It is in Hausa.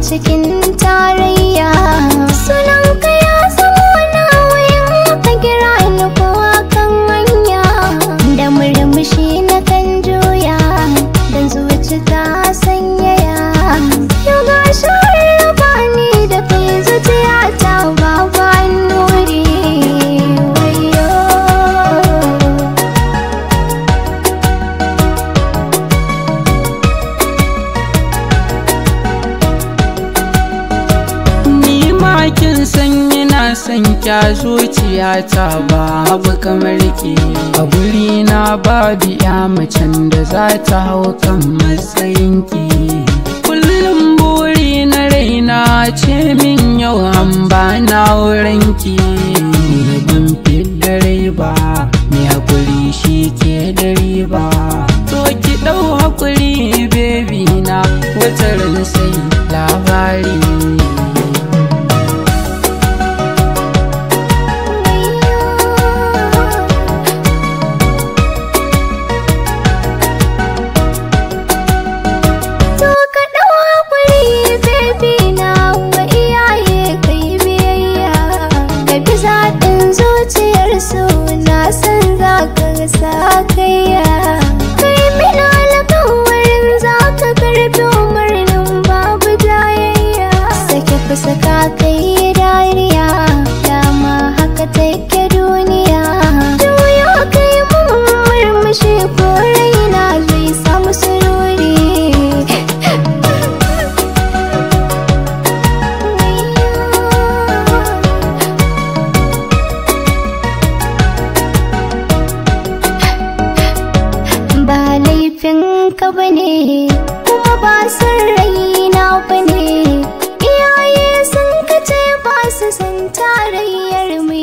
cikin tarayya. Sunanka ya zama nawa in aka kira ni ko kan hanya. Da murmushi na kan juya dan zuci ta sanyaya. Yau ga raba ni da kai zuciya ta babu nuri. Wayo ni ma kin san ina son kya zuciyata babu kamar ki. A guri na babu ya macen da za ta hau kan matsayinki. Kullum buri na raina ce min yau an ba na wurinki. Ban fidda rai ba, mai hakuri shi ke da riba. To ki ɗau hakuri baby na, wata ran sai labari. Na san za ka sa kaiya, kai mina alƙawarin za ka karɓi umarnin babu jayayya. Sake fuska kai dariya, dama haka take duniya. Juya kai mun murmushi ko raina zai samu sururi. Ba laifinka bane kuma ba san raina bane. Iyaye sun kace ba su san tarayyar mu.